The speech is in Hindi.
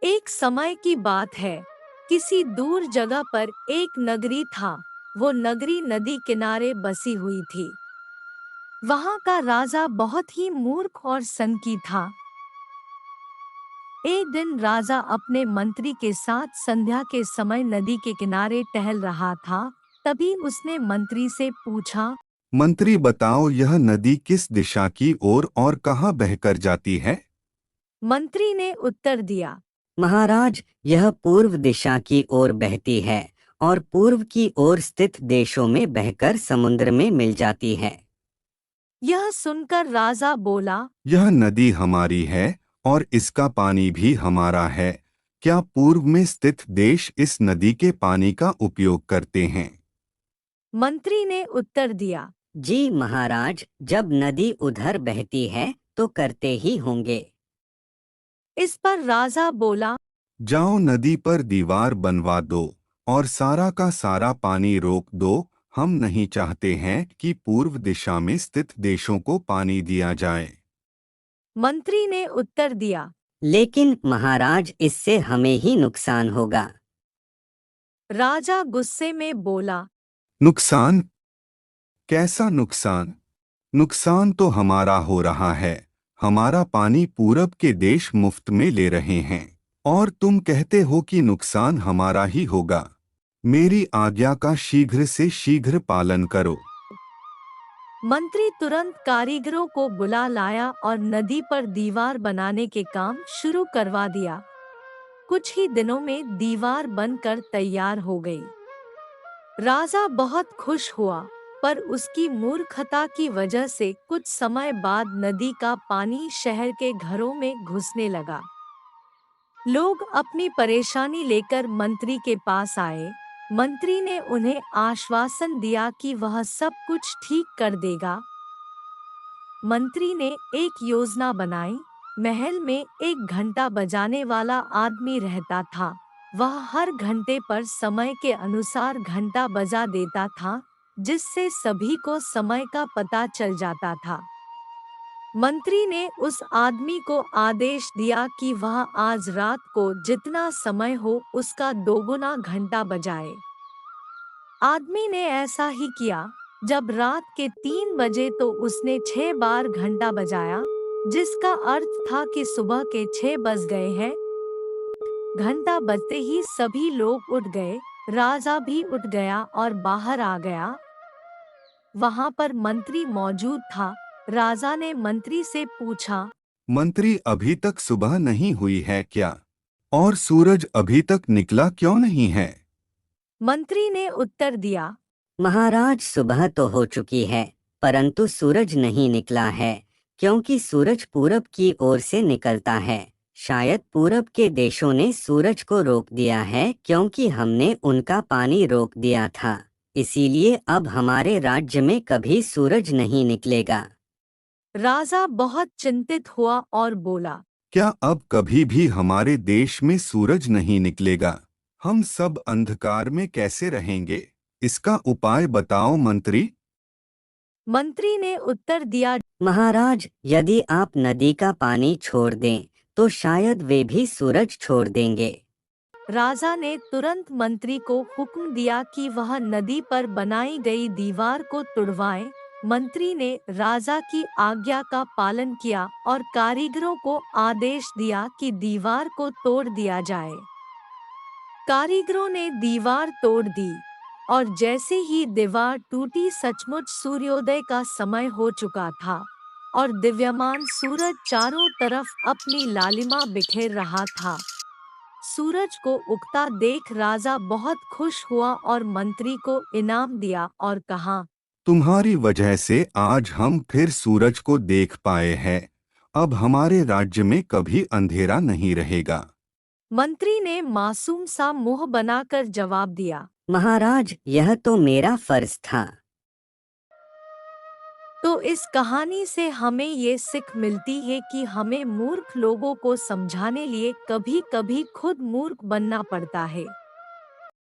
एक समय की बात है। किसी दूर जगह पर एक नगरी था। वो नगरी नदी किनारे बसी हुई थी। वहाँ का राजा बहुत ही मूर्ख और सनकी था। एक दिन राजा अपने मंत्री के साथ संध्या के समय नदी के किनारे टहल रहा था। तभी उसने मंत्री से पूछा, मंत्री बताओ, यह नदी किस दिशा की ओर और कहाँ बहकर जाती है? मंत्री ने उत्तर दिया, महाराज, यह पूर्व दिशा की ओर बहती है और पूर्व की ओर स्थित देशों में बहकर समुद्र में मिल जाती है। यह सुनकर राजा बोला, यह नदी हमारी है और इसका पानी भी हमारा है। क्या पूर्व में स्थित देश इस नदी के पानी का उपयोग करते हैं? मंत्री ने उत्तर दिया, जी महाराज, जब नदी उधर बहती है तो करते ही होंगे। इस पर राजा बोला, जाओ नदी पर दीवार बनवा दो और सारा का सारा पानी रोक दो। हम नहीं चाहते हैं कि पूर्व दिशा में स्थित देशों को पानी दिया जाए। मंत्री ने उत्तर दिया, लेकिन महाराज, इससे हमें ही नुकसान होगा। राजा गुस्से में बोला, नुकसान? कैसा नुकसान? नुकसान तो हमारा हो रहा है। हमारा पानी पूरब के देश मुफ्त में ले रहे हैं और तुम कहते हो कि नुकसान हमारा ही होगा। मेरी आज्ञा का शीघ्र से शीघ्र पालन करो। मंत्री तुरंत कारीगरों को बुला लाया और नदी पर दीवार बनाने के काम शुरू करवा दिया। कुछ ही दिनों में दीवार बनकर तैयार हो गई। राजा बहुत खुश हुआ, पर उसकी मूर्खता की वजह से कुछ समय बाद नदी का पानी शहर के घरों में घुसने लगा। लोग अपनी परेशानी लेकर मंत्री के पास आए। मंत्री ने उन्हें आश्वासन दिया कि वह सब कुछ ठीक कर देगा। मंत्री ने एक योजना बनाई। महल में एक घंटा बजाने वाला आदमी रहता था। वह हर घंटे पर समय के अनुसार घंटा बजा देता था, जिससे सभी को समय का पता चल जाता था। मंत्री ने उस आदमी को आदेश दिया कि वह आज रात को जितना समय हो उसका दोगुना घंटा बजाए। आदमी ने ऐसा ही किया। जब रात के 3 बजे तो उसने 6 बार घंटा बजाया, जिसका अर्थ था कि सुबह के 6 बज गए हैं। घंटा बजते ही सभी लोग उठ गए। राजा भी उठ गया और बाहर आ गया। वहां पर मंत्री मौजूद था। राजा ने मंत्री से पूछा, मंत्री, अभी तक सुबह नहीं हुई है क्या? और सूरज अभी तक निकला क्यों नहीं है? मंत्री ने उत्तर दिया, महाराज, सुबह तो हो चुकी है, परंतु सूरज नहीं निकला है, क्योंकि सूरज पूरब की ओर से निकलता है। शायद पूरब के देशों ने सूरज को रोक दिया है, क्योंकि हमने उनका पानी रोक दिया था। इसीलिए अब हमारे राज्य में कभी सूरज नहीं निकलेगा। राजा बहुत चिंतित हुआ और बोला, क्या अब कभी भी हमारे देश में सूरज नहीं निकलेगा? हम सब अंधकार में कैसे रहेंगे? इसका उपाय बताओ मंत्री। मंत्री ने उत्तर दिया, महाराज, यदि आप नदी का पानी छोड़ दें तो शायद वे भी सूरज छोड़ देंगे। राजा ने तुरंत मंत्री को हुक्म दिया कि वह नदी पर बनाई गई दीवार को तुड़वाए। मंत्री ने राजा की आज्ञा का पालन किया और कारीगरों को आदेश दिया कि दीवार को तोड़ दिया जाए। कारीगरों ने दीवार तोड़ दी और जैसे ही दीवार टूटी, सचमुच सूर्योदय का समय हो चुका था और दिव्यमान सूरज चारों तरफ अपनी लालिमा बिखेर रहा था। सूरज को उगता देख राजा बहुत खुश हुआ और मंत्री को इनाम दिया और कहा, तुम्हारी वजह से आज हम फिर सूरज को देख पाए हैं। अब हमारे राज्य में कभी अंधेरा नहीं रहेगा। मंत्री ने मासूम सा मुंह बनाकर जवाब दिया, महाराज, यह तो मेरा फर्ज था। तो इस कहानी से हमें ये सीख मिलती है कि हमें मूर्ख लोगों को समझाने लिए कभी-कभी खुद मूर्ख बनना पड़ता है।